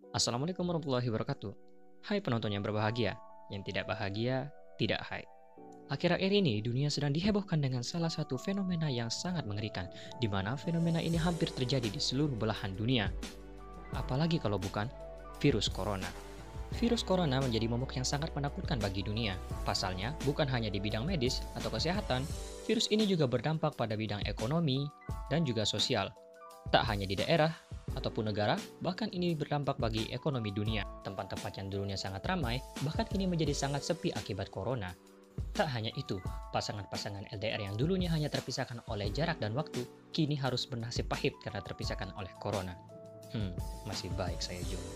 Assalamualaikum warahmatullahi wabarakatuh. Hai penonton yang berbahagia, yang tidak bahagia, tidak hai. Akhir-akhir ini dunia sedang dihebohkan dengan salah satu fenomena yang sangat mengerikan, di mana fenomena ini hampir terjadi di seluruh belahan dunia. Apalagi kalau bukan virus corona. Virus corona menjadi momok yang sangat menakutkan bagi dunia. Pasalnya, bukan hanya di bidang medis atau kesehatan, virus ini juga berdampak pada bidang ekonomi dan juga sosial. Tak hanya di daerah ataupun negara, bahkan ini berdampak bagi ekonomi dunia. Tempat-tempat yang dulunya sangat ramai, bahkan kini menjadi sangat sepi akibat corona. Tak hanya itu, pasangan-pasangan LDR yang dulunya hanya terpisahkan oleh jarak dan waktu, kini harus bernasib pahit karena terpisahkan oleh corona. Masih baik saya jomblo.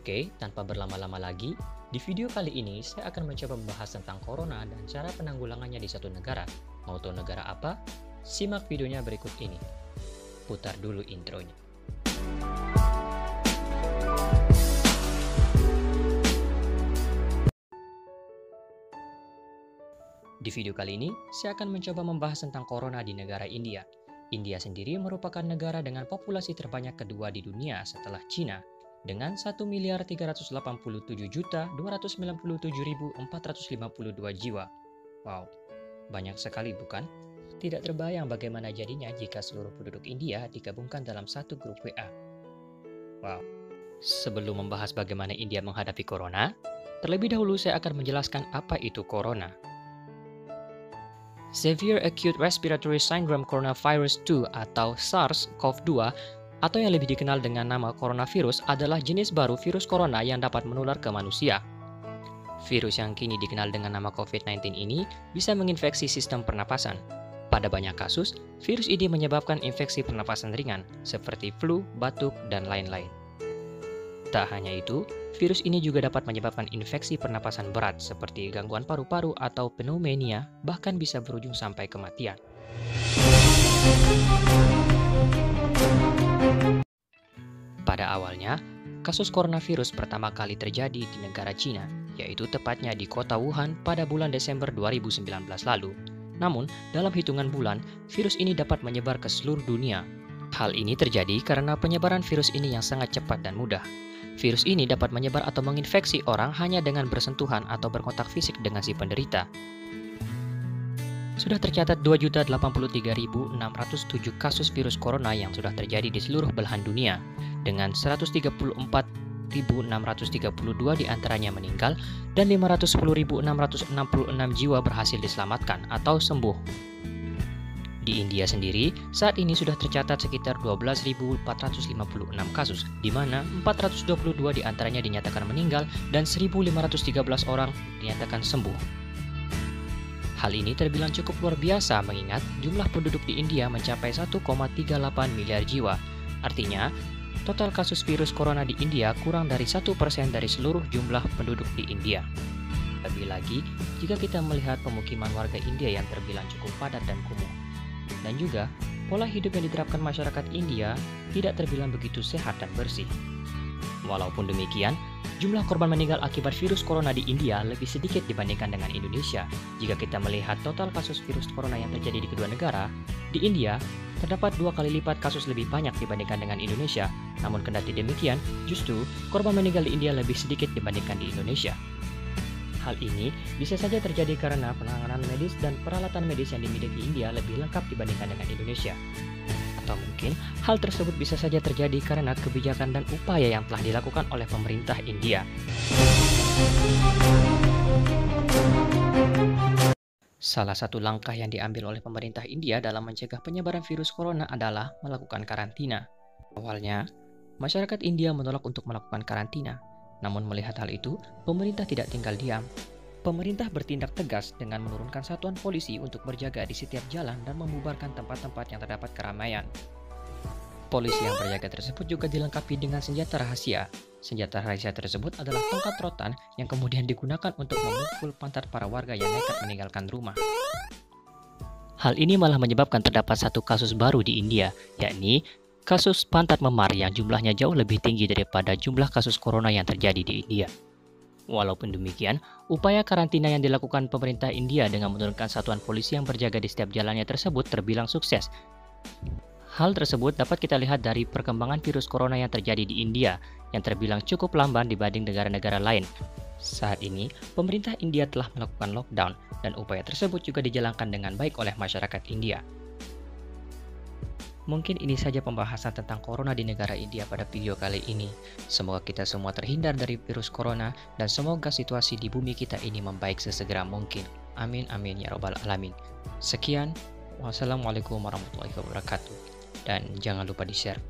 Oke, tanpa berlama-lama lagi, di video kali ini saya akan mencoba membahas tentang corona dan cara penanggulangannya di satu negara. Mau tahu negara apa? Simak videonya berikut ini. Putar dulu intronya. Di video kali ini, saya akan mencoba membahas tentang corona di negara India. India sendiri merupakan negara dengan populasi terbanyak kedua di dunia setelah Cina, dengan 1.387.297.452 jiwa. Wow, banyak sekali bukan? Tidak terbayang bagaimana jadinya jika seluruh penduduk India digabungkan dalam satu grup WA. Wow. Sebelum membahas bagaimana India menghadapi corona, terlebih dahulu saya akan menjelaskan apa itu corona. Severe Acute Respiratory Syndrome Coronavirus 2 atau SARS-CoV-2 atau yang lebih dikenal dengan nama coronavirus adalah jenis baru virus corona yang dapat menular ke manusia. Virus yang kini dikenal dengan nama COVID-19 ini bisa menginfeksi sistem pernapasan. Pada banyak kasus, virus ini menyebabkan infeksi pernapasan ringan seperti flu, batuk, dan lain-lain. Tak hanya itu, virus ini juga dapat menyebabkan infeksi pernapasan berat seperti gangguan paru-paru atau pneumonia, bahkan bisa berujung sampai kematian. Pada awalnya, kasus coronavirus pertama kali terjadi di negara Cina, yaitu tepatnya di kota Wuhan pada bulan Desember 2019 lalu. Namun, dalam hitungan bulan, virus ini dapat menyebar ke seluruh dunia. Hal ini terjadi karena penyebaran virus ini yang sangat cepat dan mudah. Virus ini dapat menyebar atau menginfeksi orang hanya dengan bersentuhan atau berkontak fisik dengan si penderita. Sudah tercatat 2.083.607 kasus virus corona yang sudah terjadi di seluruh belahan dunia, dengan 134.632 diantaranya meninggal dan 510.666 jiwa berhasil diselamatkan atau sembuh. Di India sendiri, saat ini sudah tercatat sekitar 12.456 kasus, di mana 422 diantaranya dinyatakan meninggal dan 1.513 orang dinyatakan sembuh. Hal ini terbilang cukup luar biasa mengingat jumlah penduduk di India mencapai 1,38 miliar jiwa. Artinya, total kasus virus corona di India kurang dari 1% dari seluruh jumlah penduduk di India. Lebih lagi, jika kita melihat pemukiman warga India yang terbilang cukup padat dan kumuh. Dan juga, pola hidup yang diterapkan masyarakat India tidak terbilang begitu sehat dan bersih. Walaupun demikian, jumlah korban meninggal akibat virus corona di India lebih sedikit dibandingkan dengan Indonesia. Jika kita melihat total kasus virus corona yang terjadi di kedua negara, di India terdapat 2 kali lipat kasus lebih banyak dibandingkan dengan Indonesia. Namun kendati demikian, justru korban meninggal di India lebih sedikit dibandingkan di Indonesia. Hal ini bisa saja terjadi karena penanganan medis dan peralatan medis yang dimiliki India lebih lengkap dibandingkan dengan Indonesia. Atau mungkin hal tersebut bisa saja terjadi karena kebijakan dan upaya yang telah dilakukan oleh pemerintah India. Salah satu langkah yang diambil oleh pemerintah India dalam mencegah penyebaran virus corona adalah melakukan karantina. Awalnya, masyarakat India menolak untuk melakukan karantina. Namun melihat hal itu, pemerintah tidak tinggal diam. Pemerintah bertindak tegas dengan menurunkan satuan polisi untuk berjaga di setiap jalan dan membubarkan tempat-tempat yang terdapat keramaian. Polisi yang berjaga tersebut juga dilengkapi dengan senjata rahasia. Senjata rahasia tersebut adalah tongkat rotan yang kemudian digunakan untuk memukul pantat para warga yang nekat meninggalkan rumah. Hal ini malah menyebabkan terdapat satu kasus baru di India, yakni kasus pantat memar yang jumlahnya jauh lebih tinggi daripada jumlah kasus corona yang terjadi di India. Walaupun demikian, upaya karantina yang dilakukan pemerintah India dengan menurunkan satuan polisi yang berjaga di setiap jalannya tersebut terbilang sukses. Hal tersebut dapat kita lihat dari perkembangan virus corona yang terjadi di India, yang terbilang cukup lamban dibanding negara-negara lain. Saat ini, pemerintah India telah melakukan lockdown, dan upaya tersebut juga dijalankan dengan baik oleh masyarakat India. Mungkin ini saja pembahasan tentang corona di negara India pada video kali ini. Semoga kita semua terhindar dari virus corona, dan semoga situasi di bumi kita ini membaik sesegera mungkin. Amin amin ya robbal alamin. Sekian, wassalamualaikum warahmatullahi wabarakatuh. Dan jangan lupa di-share.